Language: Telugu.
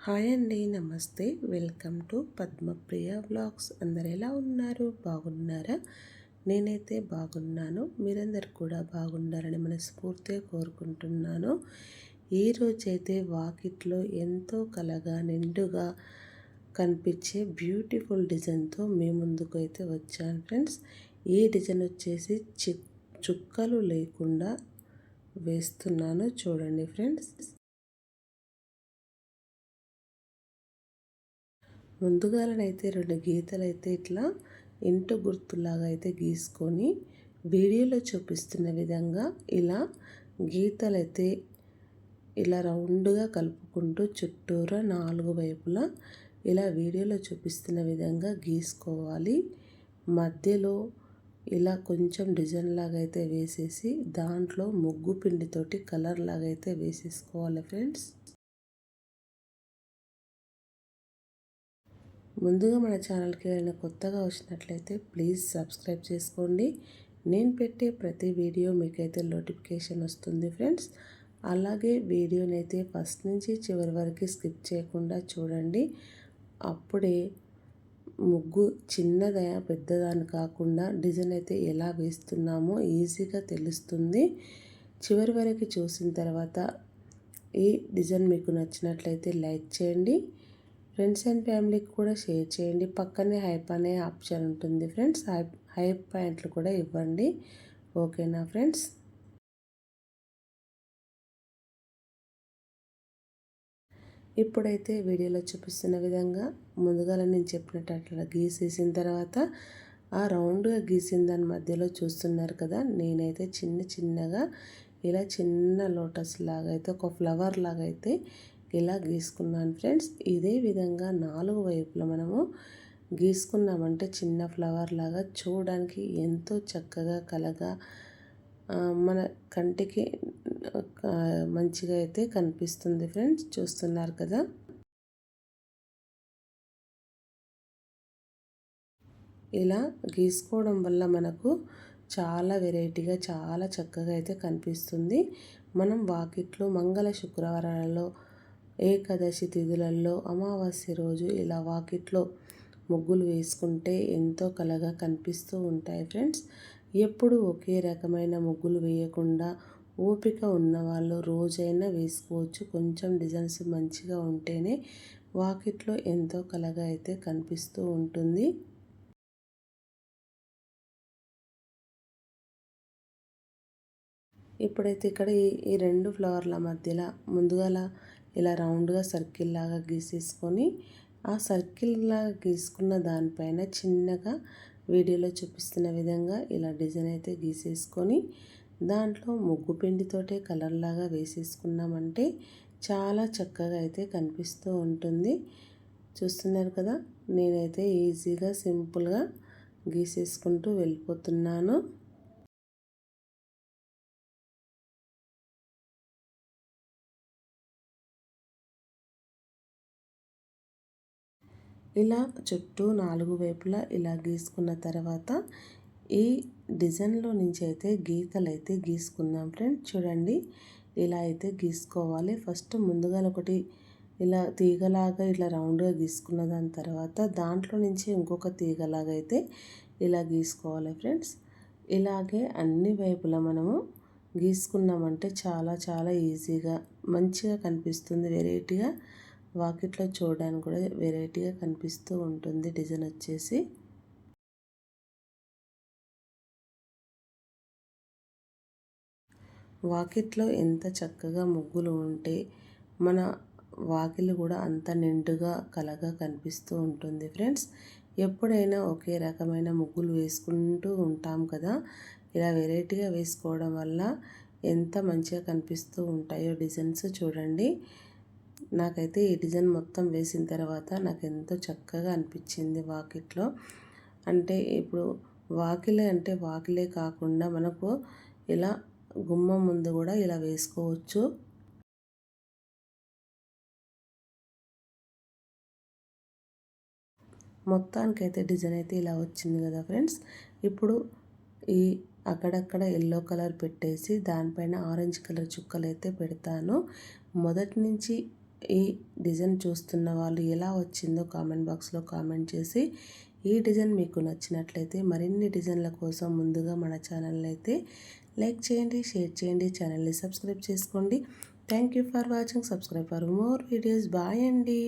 హాయ్ అండి, నమస్తే. Welcome to Padmapriya vlogs. అందరు ఎలా ఉన్నారు? బాగున్నారా? నేనైతే బాగున్నాను. మీరందరు కూడా బాగుండాలని మనస్ఫూర్తిగా కోరుకుంటున్నాను. ఈరోజైతే వాకిట్లో ఎంతో కలగా నిండుగా కనిపించే బ్యూటిఫుల్ డిజైన్తో మీ ముందుకు అయితే వచ్చాను ఫ్రెండ్స్. ఈ డిజైన్ వచ్చేసి చుక్కలు లేకుండా వేస్తున్నాను, చూడండి ఫ్రెండ్స్. ముందుగాలనైతే 2 గీతలైతే ఇట్లా ఇంటు గుర్తులాగా అయితే గీసుకొని వీడియోలో చూపిస్తున్న విధంగా ఇలా గీతలైతే ఇలా రౌండ్గా కలుపుకుంటూ చుట్టూరా 4 వైపులా ఇలా వీడియోలో చూపిస్తున్న విధంగా గీసుకోవాలి. మధ్యలో ఇలా కొంచెం డిజైన్ లాగా అయితే వేసేసి దాంట్లో ముగ్గు పిండితోటి కలర్ లాగా అయితే వేసేసుకోవాలి ఫ్రెండ్స్. ముందుగా మన ఛానల్కి ఏదైనా కొత్తగా వచ్చినట్లయితే ప్లీజ్ సబ్స్క్రైబ్ చేసుకోండి. నేను పెట్టే ప్రతి వీడియో మీకైతే నోటిఫికేషన్ వస్తుంది ఫ్రెండ్స్. అలాగే వీడియోనైతే ఫస్ట్ నుంచి చివరి వరకు స్కిప్ చేయకుండా చూడండి. అప్పుడే ముగ్గు చిన్నదా పెద్దదాని కాకుండా డిజైన్ అయితే ఎలా వేస్తున్నామో ఈజీగా తెలుస్తుంది. చివరి వరకు చూసిన తర్వాత ఈ డిజైన్ మీకు నచ్చినట్లయితే లైక్ చేయండి. ఫ్రెండ్స్ అండ్ ఫ్యామిలీకి కూడా షేర్ చేయండి. పక్కనే హైప్ అనే ఆప్షన్ ఉంటుంది ఫ్రెండ్స్. హైప్ పాయింట్లు కూడా ఇవ్వండి. ఓకేనా ఫ్రెండ్స్? ఇప్పుడైతే వీడియోలో చూపిస్తున్న విధంగా ముందుగా నేను చెప్పినట్టు అట్లా గీసేసిన తర్వాత ఆ రౌండ్గా గీసిన దాని మధ్యలో చూస్తున్నారు కదా, నేనైతే చిన్నగా ఇలా చిన్న లోటస్ లాగా అయితే ఒక ఫ్లవర్ లాగా అయితే ఇలా గీసుకున్నాను ఫ్రెండ్స్. ఇదే విధంగా 4 వైపులా మనము గీసుకున్నామంటే చిన్న ఫ్లవర్ లాగా చూడడానికి ఎంతో చక్కగా కలగా మన కంటికి మంచిగా అయితే కనిపిస్తుంది ఫ్రెండ్స్. చూస్తున్నారు కదా. ఇలా గీసుకోవడం వల్ల మనకు చాలా వెరైటీగా చాలా చక్కగా అయితే కనిపిస్తుంది. మనం వాకిట్లో మంగళ శుక్రవారాలలో, ఏకాదశి తిథులలో, అమావాస్య రోజు ఇలా వాకిట్లో ముగ్గులు వేసుకుంటే ఎంతో కలగా కనిపిస్తూ ఉంటాయి ఫ్రెండ్స్. ఎప్పుడు ఒకే రకమైన ముగ్గులు వేయకుండా ఓపిక ఉన్నవాళ్ళు రోజైనా వేసుకోవచ్చు. కొంచెం డిజైన్స్ మంచిగా ఉంటేనే వాకిట్లో ఎంతో కలగా అయితే కనిపిస్తూ ఉంటుంది. ఇప్పుడైతే ఇక్కడ ఈ 2 ఫ్లవర్ల మధ్యలో ముందుగా ఇలా రౌండ్గా సర్కిల్ లాగా గీసేసుకొని ఆ సర్కిల్ లాగా గీసుకున్న దానిపైన చిన్నగా వీడియోలో చూపిస్తున్న విధంగా ఇలా డిజైన్ అయితే గీసేసుకొని దాంట్లో ముగ్గు పిండితోటే కలర్ లాగా వేసేసుకున్నామంటే చాలా చక్కగా అయితే కనిపిస్తూ ఉంటుంది. చూస్తున్నారు కదా, నేనైతే ఈజీగా సింపుల్గా గీసేసుకుంటూ వెళ్ళిపోతున్నాను. ఇలా చుట్టూ 4 వైపులా ఇలా గీసుకున్న తర్వాత ఈ డిజైన్లో నుంచి అయితే గీతలు అయితే గీసుకుందాం ఫ్రెండ్స్. చూడండి, ఇలా అయితే గీసుకోవాలి. ఫస్ట్ ముందుగా ఒకటి ఇలా తీగలాగా ఇలా రౌండ్గా గీసుకున్న దాని తర్వాత దాంట్లో నుంచి ఇంకొక తీగలాగా అయితే ఇలా గీసుకోవాలి ఫ్రెండ్స్. ఇలాగే అన్ని వైపులా మనము గీసుకున్నామంటే చాలా ఈజీగా మంచిగా కనిపిస్తుంది. వెరైటీగా వాకిట్లో చూడడానికి కూడా వెరైటీగా కనిపిస్తూ ఉంటుంది డిజైన్ వచ్చేసి. వాకిట్లో ఎంత చక్కగా ముగ్గులు ఉంటే మన వాకిలి కూడా అంత నిండుగా కలగా కనిపిస్తూ ఉంటుంది ఫ్రెండ్స్. ఎప్పుడైనా ఒకే రకమైన ముగ్గులు వేసుకుంటూ ఉంటాం కదా, ఇలా వెరైటీగా వేసుకోవడం వల్ల ఎంత మంచిగా కనిపిస్తూ ఉంటాయో డిజైన్స్. చూడండి, నాకైతే ఈ డిజైన్ మొత్తం వేసిన తర్వాత నాకు ఎంతో చక్కగా అనిపించింది వాకిట్లో. అంటే ఇప్పుడు వాకిలే అంటే వాకిలే కాకుండా మనకు ఇలా గుమ్మం ముందు కూడా ఇలా వేసుకోవచ్చు. మొత్తానికైతే డిజైన్ అయితే ఇలా వచ్చింది కదా ఫ్రెండ్స్. ఇప్పుడు ఈ అక్కడక్కడ ఎల్లో కలర్ పెట్టేసి దానిపైన ఆరెంజ్ కలర్ చుక్కలు అయితే పెడతాను. మొదటి నుంచి ఈ డిజైన్ చూస్తున్న వాళ్ళు ఎలా వచ్చిందో కామెంట్ బాక్స్లో కామెంట్ చేసి ఈ డిజైన్ మీకు నచ్చినట్లయితే మరిన్ని డిజైన్ల కోసం ముందుగా మన ఛానల్ని అయితే లైక్ చేయండి, షేర్ చేయండి, ఛానల్ని సబ్స్క్రైబ్ చేసుకోండి. Thank you for watching. Subscribe for more videos. Bye అండి.